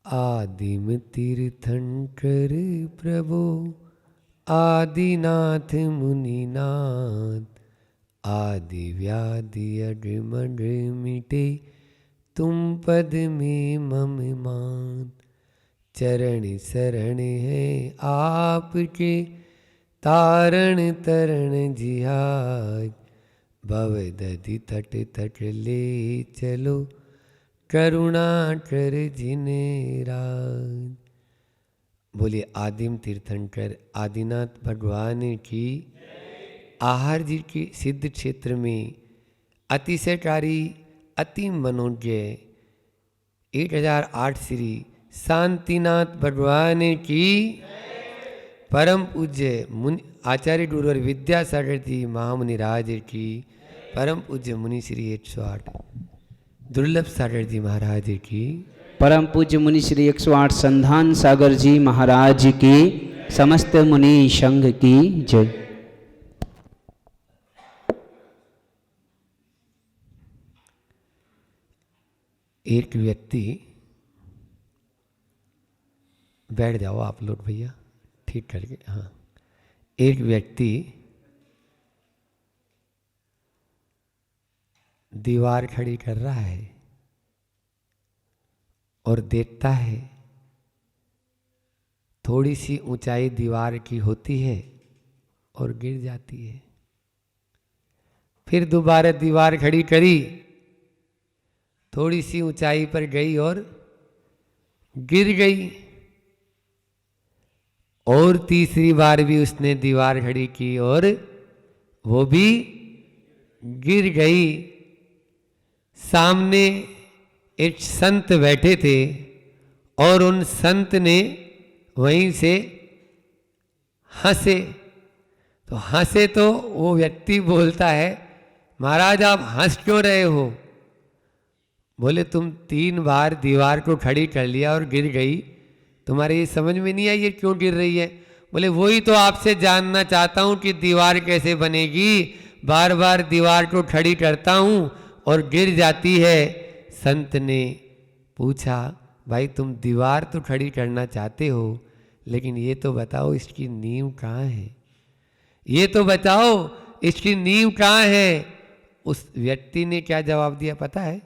आदिम तीर्थंकर प्रभो आदिनाथ मुनिनाथ, आदि व्याधि अडमड मिटे तुम पद में मम मान। चरण शरण है आपके तारण तरण जिहाज, भव दधि तट तट ले चलो करुणा कर जिने राज। बोलिए आदिम तीर्थंकर आदिनाथ भगवान की। आहार जी के सिद्ध क्षेत्र में अतिशयकारी अति मनोज्ञ 1008 श्री शांतिनाथ भगवान की। परम पूज्य मुनि आचार्य गुरुवर विद्यासागर जी महामुनि राज की। परम पूज्य मुनि श्री 108 दुर्लभ सागर जी महाराज की। परम पूज्य मुनि श्री 108 संधान सागर जी महाराज की। समस्त मुनि संघ की जय। एक व्यक्ति, बैठ जाओ आप लोग भैया, ठीक करके। हाँ, एक व्यक्ति दीवार खड़ी कर रहा है और देखता है थोड़ी सी ऊंचाई दीवार की होती है और गिर जाती है। फिर दोबारा दीवार खड़ी करी, थोड़ी सी ऊंचाई पर गई और गिर गई। और तीसरी बार भी उसने दीवार खड़ी की और वो भी गिर गई। सामने एक संत बैठे थे और उन संत ने वहीं से हंसे। तो हंसे तो वो व्यक्ति बोलता है, महाराज आप हंस क्यों रहे हो? बोले तुम 3 बार दीवार को खड़ी कर लिया और गिर गई, तुम्हारे ये समझ में नहीं आई ये क्यों गिर रही है? बोले वही तो आपसे जानना चाहता हूं कि दीवार कैसे बनेगी। बार बार दीवार को खड़ी करता हूं और गिर जाती है। संत ने पूछा, भाई तुम दीवार तो खड़ी करना चाहते हो, लेकिन ये तो बताओ इसकी नींव कहाँ है? ये तो बताओ इसकी नींव कहाँ है? उस व्यक्ति ने क्या जवाब दिया पता है?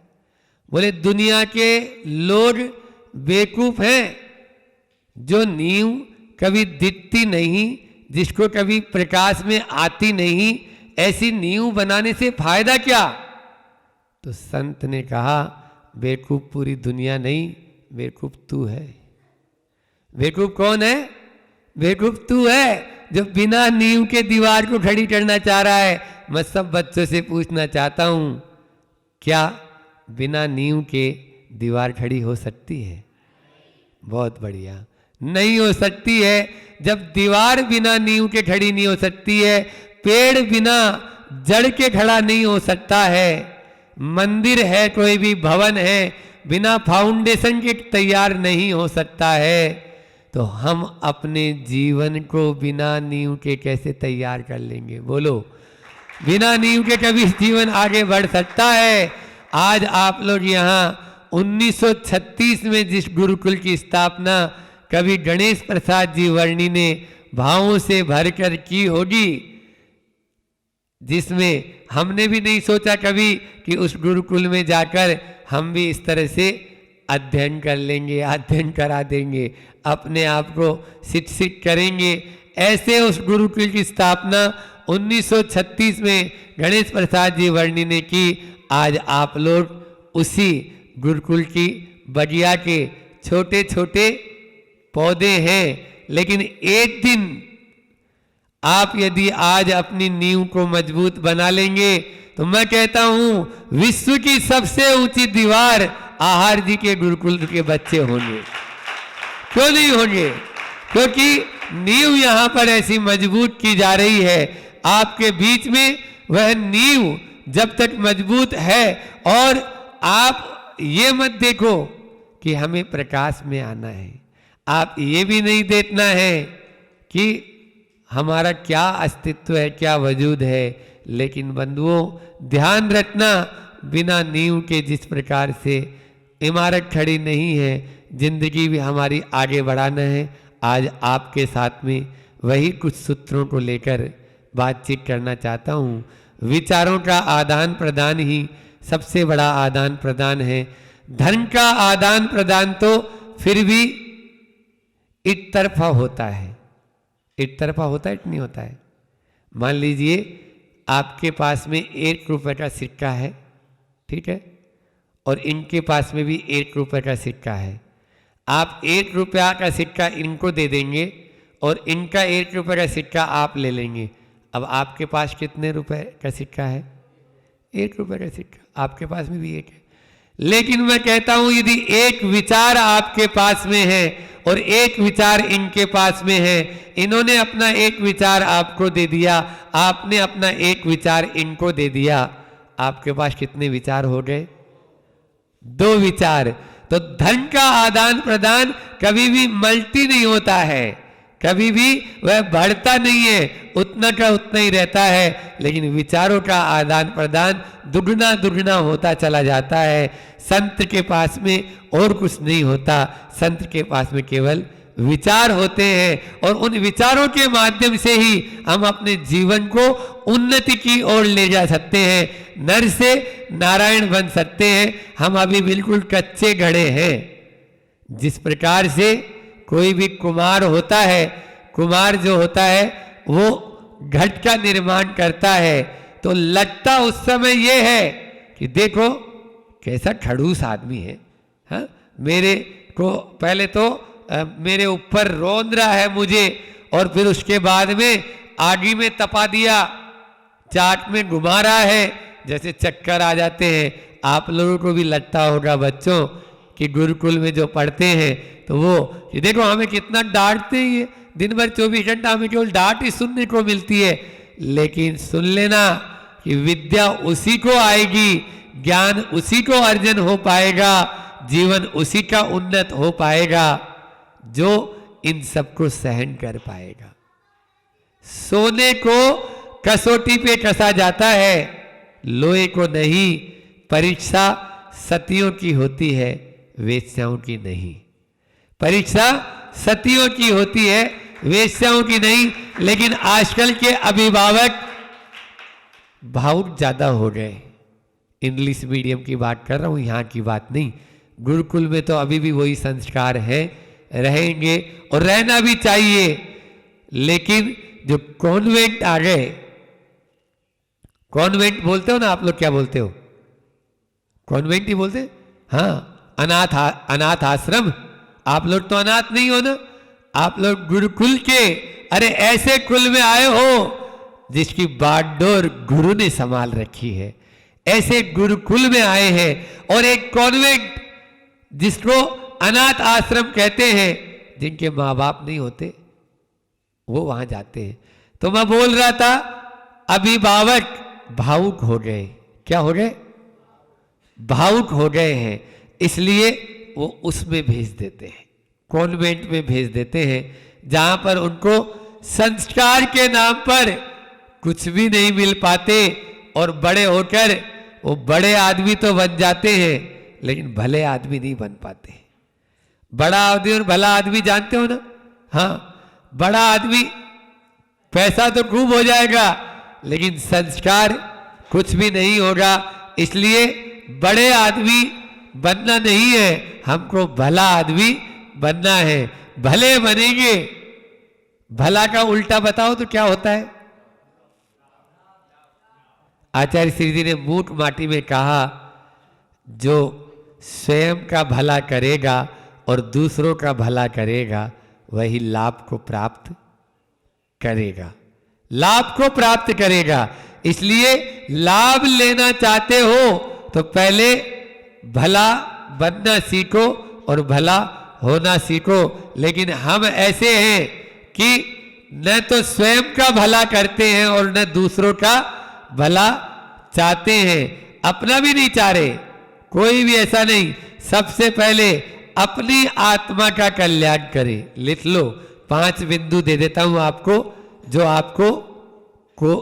बोले दुनिया के लोग बेवकूफ हैं जो नींव कभी दिखती नहीं, जिसको कभी प्रकाश में आती नहीं, ऐसी नींव बनाने से फायदा क्या? तो संत ने कहा, बेवकूफ पूरी दुनिया नहीं, बेवकूफ तू है। बेवकूफ कौन है? बेवकूफ तू है जो बिना नींव के दीवार को खड़ी करना चाह रहा है। मैं सब बच्चों से पूछना चाहता हूं, क्या बिना नींव के दीवार खड़ी हो सकती है? बहुत बढ़िया, नहीं हो सकती है। जब दीवार बिना नींव के खड़ी नहीं हो सकती है, पेड़ बिना जड़ के खड़ा नहीं हो सकता है, मंदिर है कोई भी भवन है बिना फाउंडेशन के तैयार नहीं हो सकता है, तो हम अपने जीवन को बिना नींव के कैसे तैयार कर लेंगे? बोलो, बिना नींव के कभी जीवन आगे बढ़ सकता है? आज आप लोग यहाँ 1936 में जिस गुरुकुल की स्थापना कभी गणेश प्रसाद जी वर्णी ने भावों से भरकर की होगी, जिसमें हमने भी नहीं सोचा कभी कि उस गुरुकुल में जाकर हम भी इस तरह से अध्ययन कर लेंगे, अध्ययन करा देंगे, अपने आप को शिक्षित करेंगे। ऐसे उस गुरुकुल की स्थापना 1936 में गणेश प्रसाद जी वर्णी ने की। आज आप लोग उसी गुरुकुल की बगिया के छोटे छोटे पौधे हैं, लेकिन एक दिन आप यदि आज अपनी नींव को मजबूत बना लेंगे तो मैं कहता हूं विश्व की सबसे ऊंची दीवार आहार जी के गुरुकुल के बच्चे होंगे। क्यों नहीं होंगे? क्योंकि नींव यहां पर ऐसी मजबूत की जा रही है। आपके बीच में वह नींव जब तक मजबूत है, और आप ये मत देखो कि हमें प्रकाश में आना है, आप ये भी नहीं देखना है कि हमारा क्या अस्तित्व है, क्या वजूद है। लेकिन बंधुओं ध्यान रखना, बिना नींव के जिस प्रकार से इमारत खड़ी नहीं है, जिंदगी भी हमारी आगे बढ़ाना है। आज आपके साथ में वही कुछ सूत्रों को लेकर बातचीत करना चाहता हूँ। विचारों का आदान प्रदान ही सबसे बड़ा आदान प्रदान है। धन का आदान प्रदान तो फिर भी एक तरफा होता है, एक तरफा होता है, नहीं होता है। मान लीजिए आपके पास में 1 रुपये का सिक्का है, ठीक है, और इनके पास में भी 1 रुपये का सिक्का है। आप 1 रुपया का सिक्का इनको दे देंगे और इनका 1 रुपये का सिक्का आप ले लेंगे। अब आपके पास कितने रुपए का सिक्का है? 1 रुपये का सिक्का। आपके पास में भी 1 है। लेकिन मैं कहता हूं यदि एक विचार आपके पास में है और एक विचार इनके पास में है, इन्होंने अपना एक विचार आपको दे दिया, आपने अपना एक विचार इनको दे दिया, आपके पास कितने विचार हो गए? 2 विचार। तो धन का आदान प्रदान कभी भी मल्टी नहीं होता है, कभी भी वह बढ़ता नहीं है, उतना का उतना ही रहता है। लेकिन विचारों का आदान प्रदान दुगना दुगना होता चला जाता है। संत के पास में और कुछ नहीं होता, संत के पास में केवल विचार होते हैं और उन विचारों के माध्यम से ही हम अपने जीवन को उन्नति की ओर ले जा सकते हैं। नर से नारायण बन सकते हैं। हम अभी बिल्कुल कच्चे घड़े हैं। जिस प्रकार से कोई भी कुम्हार होता है, कुम्हार जो होता है वो घट का निर्माण करता है, तो लगता उस समय ये है कि देखो कैसा खड़ूस आदमी है, हाँ? मेरे को पहले तो मेरे ऊपर रौंद रहा है मुझे, और फिर उसके बाद में आगी में तपा दिया, चाट में घुमा रहा है, जैसे चक्कर आ जाते हैं। आप लोगों को भी लगता होगा बच्चों कि गुरुकुल में जो पढ़ते हैं तो वो कि देखो हमें कितना डांटते हैं, ये दिन भर 24 घंटा हमें केवल डांट ही सुनने को मिलती है। लेकिन सुन लेना कि विद्या उसी को आएगी, ज्ञान उसी को अर्जन हो पाएगा, जीवन उसी का उन्नत हो पाएगा जो इन सबको सहन कर पाएगा। सोने को कसौटी पे कसा जाता है, लोहे को नहीं। परीक्षा सतियों की होती है, वेश्याओं की नहीं। परीक्षा सतियों की होती है, वेश्याओं की नहीं। लेकिन आजकल के अभिभावक भावुक ज्यादा हो गए। इंग्लिश मीडियम की बात कर रहा हूं, यहाँ की बात नहीं। गुरुकुल में तो अभी भी वही संस्कार है, रहेंगे और रहना भी चाहिए। लेकिन जो कॉन्वेंट आ गए, कॉन्वेंट बोलते हो ना आप लोग, क्या बोलते हो? कॉन्वेंट ही बोलते? हाँ, अनाथ आश्रम। आप लोग तो अनाथ नहीं हो ना, आप लोग गुरुकुल के, अरे ऐसे कुल में आए हो जिसकी बागडोर गुरु ने संभाल रखी है। ऐसे गुरुकुल में आए हैं और एक कॉन्वेंट जिसको अनाथ आश्रम कहते हैं, जिनके माँ बाप नहीं होते वो वहां जाते हैं। तो मैं बोल रहा था अभिभावक भावुक हो गए। क्या हो गए? भावुक हो गए हैं, इसलिए वो उसमें भेज देते हैं, कॉन्वेंट में भेज देते हैं, जहां पर उनको संस्कार के नाम पर कुछ भी नहीं मिल पाते और बड़े होकर वो बड़े आदमी तो बन जाते हैं लेकिन भले आदमी नहीं बन पाते। बड़ा आदमी और भला आदमी जानते हो ना? हाँ, बड़ा आदमी पैसा तो खूब हो जाएगा लेकिन संस्कार कुछ भी नहीं होगा। इसलिए बड़े आदमी बनना नहीं है, हमको भला आदमी बनना है। भले बनेंगे, भला का उल्टा बताओ तो क्या होता है? आचार्य श्री जी ने मूठ माटी में कहा, जो स्वयं का भला करेगा और दूसरों का भला करेगा वही लाभ को प्राप्त करेगा, लाभ को प्राप्त करेगा। इसलिए लाभ लेना चाहते हो तो पहले भला बनना सीखो और भला होना सीखो। लेकिन हम ऐसे हैं कि न तो स्वयं का भला करते हैं और न दूसरों का भला चाहते हैं, अपना भी नहीं चाह रहे, कोई भी ऐसा नहीं। सबसे पहले अपनी आत्मा का कल्याण करें। लिख लो, 5 बिंदु दे देता हूं आपको, जो आपको को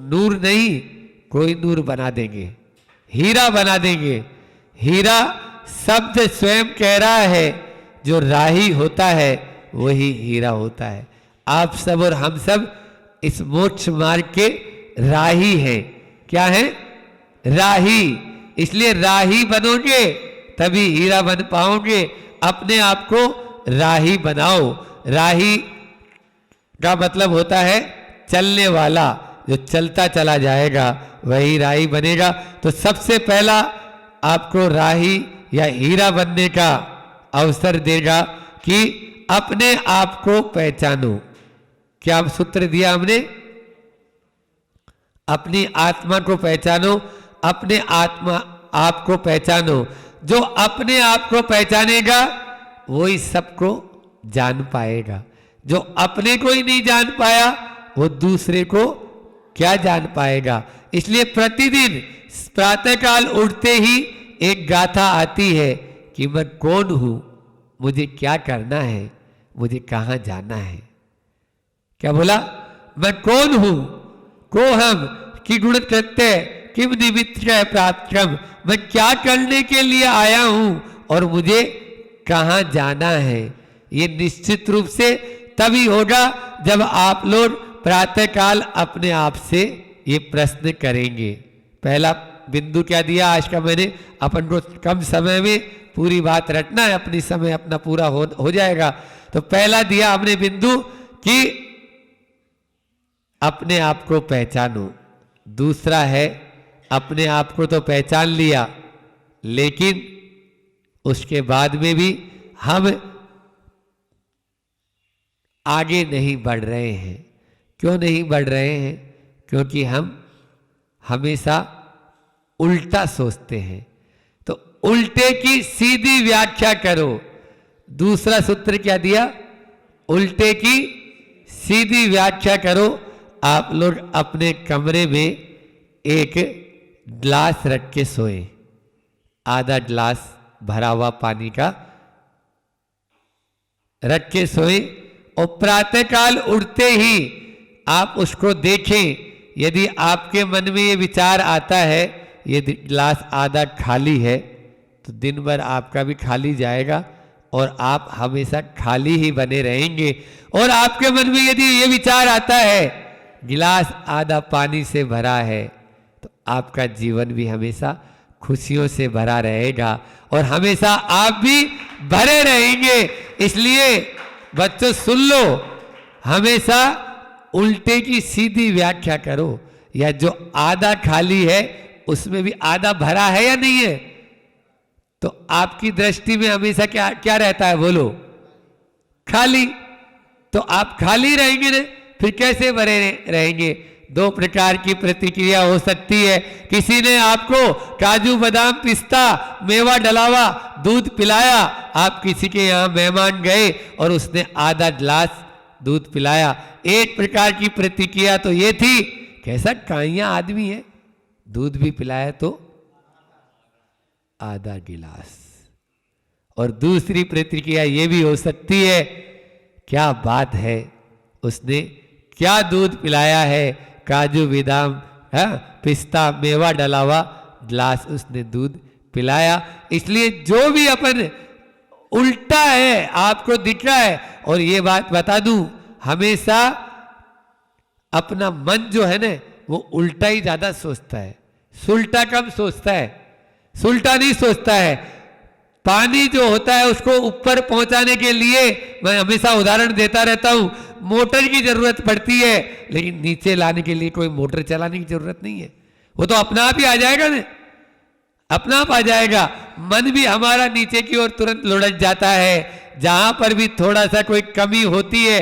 नूर नहीं कोई नूर बना देंगे, हीरा बना देंगे। हीरा शब्द स्वयं कह रहा है, जो राही होता है वही हीरा होता है। आप सब और हम सब इस मोक्ष मार्ग के राही हैं। क्या है? राही। इसलिए राही बनोगे तभी हीरा बन पाओगे। अपने आप को राही बनाओ। राही का मतलब होता है चलने वाला, जो चलता चला जाएगा वही राही बनेगा। तो सबसे पहला आपको राही या हीरा बनने का अवसर देगा कि अपने आप को पहचानो। क्या सूत्र दिया हमने? अपनी आत्मा को पहचानो। अपने आत्मा आप को पहचानो। जो अपने आप को पहचानेगा वही सबको जान पाएगा। जो अपने को ही नहीं जान पाया वो दूसरे को क्या जान पाएगा। इसलिए प्रतिदिन प्रातःकाल उठते ही एक गाथा आती है कि मैं कौन हूं, मुझे क्या करना है, मुझे कहां जाना है। क्या बोला? मैं कौन हूं, को हम कि गुण कृत्य किम निमित्त प्राप्तम। मैं क्या करने के लिए आया हूं और मुझे कहां जाना है। ये निश्चित रूप से तभी होगा जब आप लोग प्रातःकाल अपने आप से ये प्रश्न करेंगे। पहला बिंदु क्या दिया आज का मैंने? अपन को कम समय में पूरी बात रटना है, अपनी समय अपना पूरा हो जाएगा। तो पहला दिया हमने बिंदु कि अपने आप को पहचानो। दूसरा है अपने आप को तो पहचान लिया, लेकिन उसके बाद में भी हम आगे नहीं बढ़ रहे हैं। क्यों नहीं बढ़ रहे हैं? क्योंकि हम हमेशा उल्टा सोचते हैं। तो उल्टे की सीधी व्याख्या करो। दूसरा सूत्र क्या दिया? उल्टे की सीधी व्याख्या करो। आप लोग अपने कमरे में एक गिलास रख के सोए, आधा गिलास भरा हुआ पानी का रख के सोए, और प्रातःकाल उठते ही आप उसको देखें। यदि आपके मन में ये विचार आता है ये गिलास आधा खाली है, तो दिन भर आपका भी खाली जाएगा और आप हमेशा खाली ही बने रहेंगे। और आपके मन में यदि ये विचार आता है गिलास आधा पानी से भरा है, तो आपका जीवन भी हमेशा खुशियों से भरा रहेगा और हमेशा आप भी भरे रहेंगे। इसलिए बच्चों सुन लो, हमेशा उल्टे की सीधी व्याख्या करो। या जो आधा खाली है उसमें भी आधा भरा है या नहीं है? तो आपकी दृष्टि में हमेशा क्या क्या रहता है? बोलो, खाली। तो आप खाली रहेंगे ना, फिर कैसे भरे रहेंगे? दो प्रकार की प्रतिक्रिया हो सकती है। किसी ने आपको काजू बादाम पिस्ता मेवा डलावा दूध पिलाया, आप किसी के यहाँ मेहमान गए और उसने आधा गिलास दूध पिलाया। एक प्रकार की प्रतिक्रिया तो ये थी, कैसा काइया आदमी है, दूध भी पिलाया तो आधा गिलास। और दूसरी प्रतिक्रिया ये भी हो सकती है, क्या बात है, उसने क्या दूध पिलाया है, काजू बादाम पिस्ता मेवा डला हुआ गिलास उसने दूध पिलाया। इसलिए जो भी अपन उल्टा है आपको दिख रहा है। और ये बात बता दूं, हमेशा अपना मन जो है ना वो उल्टा ही ज्यादा सोचता है, सुलटा कम सोचता है। सुलटा नहीं सोचता है। पानी जो होता है उसको ऊपर पहुंचाने के लिए मैं हमेशा उदाहरण देता रहता हूं, मोटर की जरूरत पड़ती है, लेकिन नीचे लाने के लिए कोई मोटर चलाने की जरूरत नहीं है, वो तो अपना आप ही आ जाएगा ना, अपना आप आ जाएगा। मन भी हमारा नीचे की ओर तुरंत लुढ़क जाता है। जहां पर भी थोड़ा सा कोई कमी होती है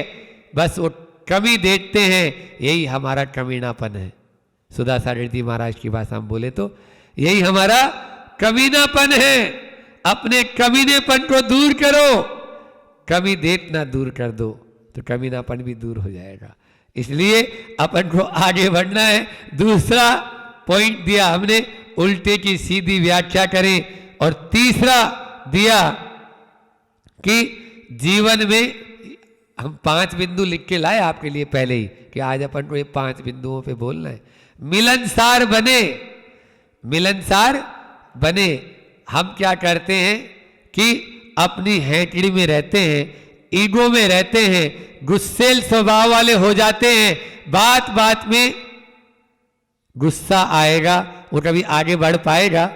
बस वो कमी देखते हैं, यही हमारा कमीनापन है। सुधा सारथी महाराज की भाषा में बोले तो यही हमारा कमीनापन है। अपने कमीनेपन को दूर करो, कमी देखना दूर कर दो तो कमीनापन भी दूर हो जाएगा। इसलिए अपन को आगे बढ़ना है। दूसरा पॉइंट दिया हमने, उल्टे की सीधी व्याख्या करें। और तीसरा दिया कि जीवन में हम 5 बिंदु लिख के लाए आपके लिए पहले ही कि आज अपन को ये 5 बिंदुओं पे बोलना है। मिलनसार बने, मिलनसार बने। हम क्या करते हैं कि अपनी हैंकड़ी में रहते हैं, ईगो में रहते हैं, गुस्सेल स्वभाव वाले हो जाते हैं, बात बात में गुस्सा आएगा, वो कभी आगे बढ़ पाएगा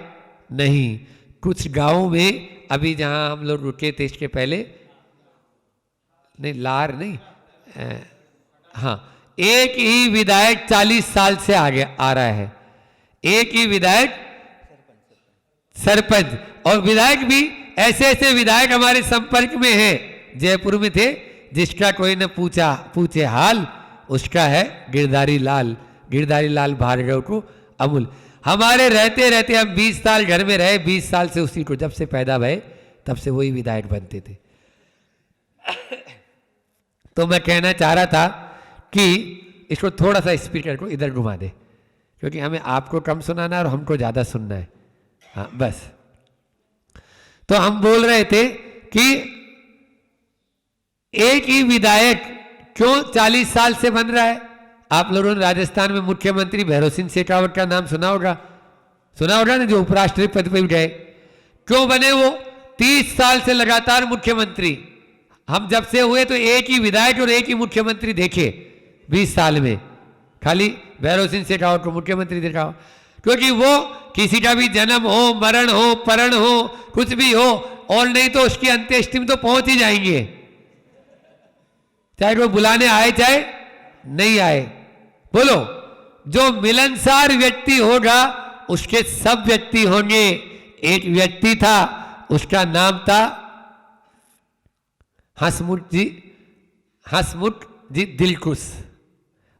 नहीं। कुछ गांवों में अभी जहां हम लोग रुके थे इसके पहले, नहीं लार नहीं, हाँ, एक ही विधायक 40 साल से आगे आ रहा है, एक ही विधायक सरपंच, और विधायक भी ऐसे ऐसे विधायक हमारे संपर्क में हैं, जयपुर में थे, जिसका कोई न पूछे हाल, उसका है गिरधारी लाल भार्गव को अमूल। हमारे रहते रहते हम 20 साल घर में रहे, 20 साल से उसी को, जब से पैदा भये तब से वही विधायक बनते थे। तो मैं कहना चाह रहा था कि इसको थोड़ा सा स्पीकर को इधर घुमा दे, क्योंकि हमें आपको कम सुनाना है और हमको ज़्यादा सुनना है। हाँ बस। तो हम बोल रहे थे कि एक ही विधायक क्यों 40 साल से बन रहा है। आप लोगों ने राजस्थान में मुख्यमंत्री भैरव सिंह शेखावत का नाम सुना होगा ना, जो उपराष्ट्रपति पद पर गए। क्यों बने वो? 30 साल से लगातार मुख्यमंत्री। हम जब से हुए तो एक ही विधायक और एक ही मुख्यमंत्री देखे 20 साल में, खाली भैरव सिंह शेखावत को मुख्यमंत्री देखा हो। क्योंकि वो किसी का भी जन्म हो, मरण हो, परण हो, कुछ भी हो, और नहीं तो उसकी अंत्येष्टि में तो पहुंच ही जाएंगे, चाहे वो बुलाने आए चाहे नहीं आए। बोलो, जो मिलनसार व्यक्ति होगा उसके सब व्यक्ति होंगे। एक व्यक्ति था, उसका नाम था हसमुख जी दिलखुश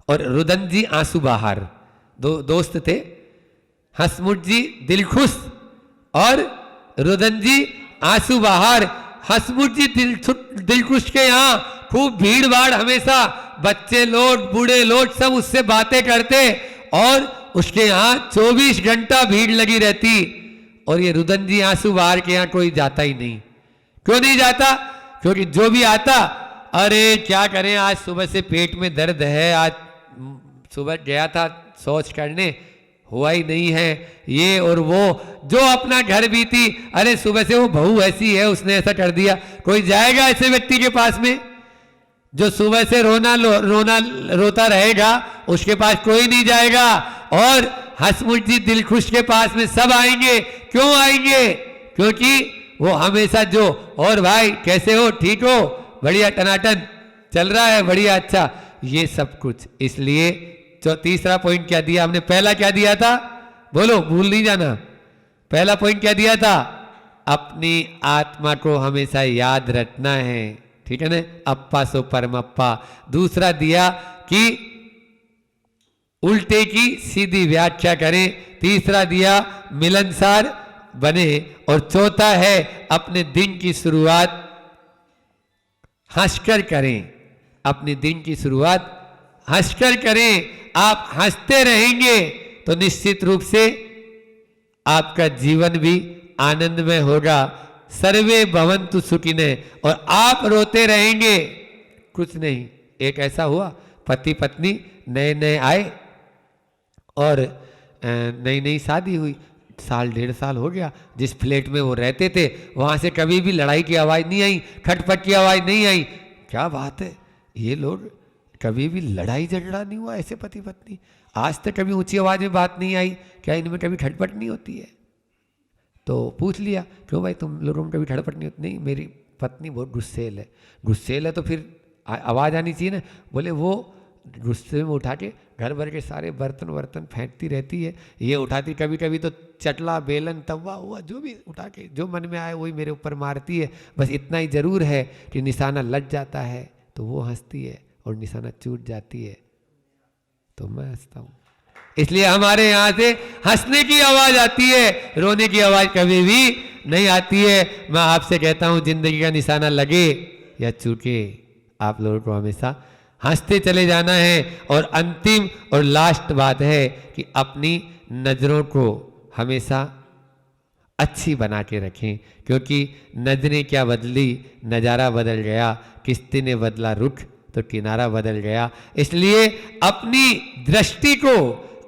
और रुदन जी आंसू बहार, दो दोस्त थे। हसमुख जी दिलखुश और रुदन जी आंसू बहार। हसमुख जी दिलखुश के यहाँ खूब भीड़ भाड़, हमेशा बच्चे लोग, बूढ़े लोग सब उससे बातें करते, और उसके यहाँ 24 घंटा भीड़ लगी रहती। और ये रुदन जी आंसू बहार के यहाँ कोई जाता ही नहीं। क्यों नहीं जाता? क्योंकि जो भी आता, अरे क्या करें, आज सुबह से पेट में दर्द है, आज सुबह गया था शौच करने, हुआ ही नहीं है, ये और वो, जो अपना घर बीती, अरे सुबह से वो बहू ऐसी है, उसने ऐसा कर दिया। कोई जाएगा ऐसे व्यक्ति के पास में? जो सुबह से रोता रहेगा उसके पास कोई नहीं जाएगा। और हसमुख जी दिलखुश के पास में सब आएंगे। क्यों आएंगे? क्योंकि वो हमेशा जो, और भाई कैसे हो, ठीक हो, बढ़िया, टनाटन चल रहा है, बढ़िया, अच्छा, ये सब कुछ। इसलिए जो तीसरा पॉइंट क्या दिया हमने, पहला क्या दिया था, बोलो, भूल नहीं जाना। पहला पॉइंट क्या दिया था? अपनी आत्मा को हमेशा याद रखना है, ठीक है ना, अप्पा सो परमप्पा। दूसरा दिया कि उल्टे की सीधी व्याख्या करें। तीसरा दिया मिलनसार बने। और चौथा है अपने दिन की शुरुआत हंसकर करें। अपने दिन की शुरुआत हंसकर करें। आप हंसते रहेंगे तो निश्चित रूप से आपका जीवन भी आनंदमय होगा। सर्वे भवन्तु सुखिनः। और आप रोते रहेंगे, कुछ नहीं। एक ऐसा हुआ, पति पत्नी नए नए आए और नई नई शादी हुई, साल 1.5 साल हो गया। जिस फ्लैट में वो रहते थे वहाँ से कभी भी लड़ाई की आवाज़ नहीं आई, खटपट की आवाज़ नहीं आई। क्या बात है, ये लोग कभी भी लड़ाई झगड़ा नहीं हुआ ऐसे पति पत्नी, आज तक कभी ऊंची आवाज़ में बात नहीं आई, क्या इनमें कभी खटपट नहीं होती है? तो पूछ लिया, क्यों भाई तुम लोगों में कभी खटपट नहीं होती? नहीं, मेरी पत्नी बहुत गुस्सेल है। गुस्सेल है तो फिर आवाज़ आनी चाहिए ना। बोले वो गुस्से में उठा के घर भर के सारे बर्तन फेंकती रहती है। ये उठाती कभी कभी तो चटला, बेलन, तवा हुआ जो भी उठा के जो मन में आए वही मेरे ऊपर मारती है। बस इतना ही ज़रूर है कि निशाना लग जाता है तो वो हंसती है और निशाना चूट जाती है तो मैं हंसता हूँ। इसलिए हमारे यहाँ से हंसने की आवाज़ आती है, रोने की आवाज़ कभी भी नहीं आती है। मैं आपसे कहता हूँ, जिंदगी का निशाना लगे या चूके, आप लोगों को हमेशा हंसते चले जाना है। और अंतिम और लास्ट बात है कि अपनी नज़रों को हमेशा अच्छी बना के रखें, क्योंकि नजरें क्या बदली, नज़ारा बदल गया। किश्ती ने बदला रुख तो किनारा बदल गया। इसलिए अपनी दृष्टि को,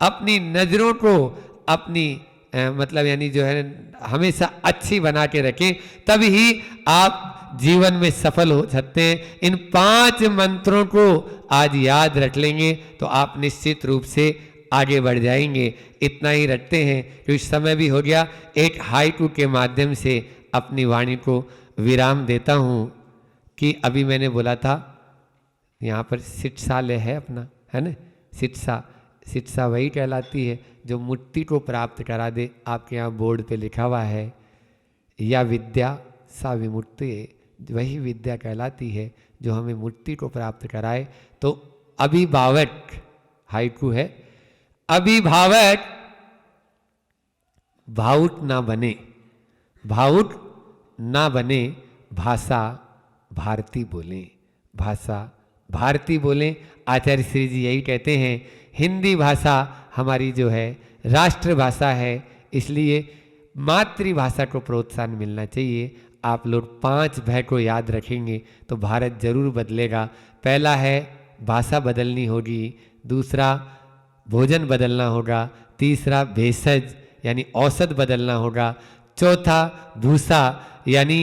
अपनी नज़रों को, अपनी मतलब यानी जो है हमेशा अच्छी बना के रखें, तभी आप जीवन में सफल हो सकते हैं। इन 5 मंत्रों को आज याद रख लेंगे तो आप निश्चित रूप से आगे बढ़ जाएंगे। इतना ही रखते हैं क्योंकि समय भी हो गया। एक हाइकू के माध्यम से अपनी वाणी को विराम देता हूँ कि अभी मैंने बोला था यहाँ पर शिक्षालय है अपना, है ना। शिक्षा वही कहलाती है जो मुक्ति को प्राप्त करा दे। आपके यहाँ बोर्ड पे लिखा हुआ है या विद्या सा विमुक्ति, वही विद्या कहलाती है जो हमें मुक्ति को प्राप्त कराए। तो अभिभावक हाइकू है, अभिभावक भावुक ना बने, भावुक ना बने, भाषा भारती बोलें, भाषा भारती बोलें। आचार्य श्री जी यही कहते हैं हिंदी भाषा हमारी जो है राष्ट्रभाषा है, इसलिए मातृभाषा को प्रोत्साहन मिलना चाहिए। आप लोग 5 भय को याद रखेंगे तो भारत जरूर बदलेगा। पहला है भाषा बदलनी होगी, दूसरा भोजन बदलना होगा, तीसरा भेषज यानी औसत बदलना होगा, चौथा भूषा यानी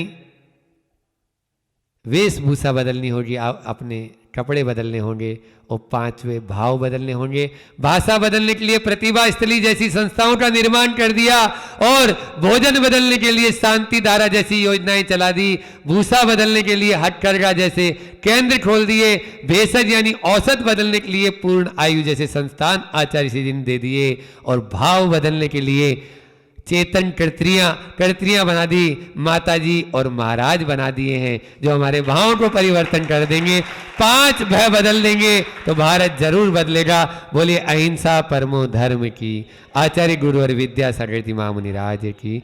वेशभूषा बदलनी होगी, अपने कपड़े बदलने होंगे, और 5वें भाव बदलने होंगे। भाषा बदलने के लिए प्रतिभा स्थली जैसी संस्थाओं का निर्माण कर दिया और भोजन बदलने के लिए शांति धारा जैसी योजनाएं चला दी, भूषा बदलने के लिए हथकरघा जैसे केंद्र खोल दिए, भेषज यानी औसत बदलने के लिए पूर्ण आयु जैसे संस्थान आचार्य श्री जी ने दे दिए, और भाव बदलने के लिए चेतन कर्त्रियां बना दी, माता जी और महाराज बना दिए हैं जो हमारे भावों को परिवर्तन कर देंगे। 5 भय बदल देंगे तो भारत जरूर बदलेगा। बोलिए अहिंसा परमो धर्म की। आचार्य गुरु और विद्यासागर जी महामुनि राज की।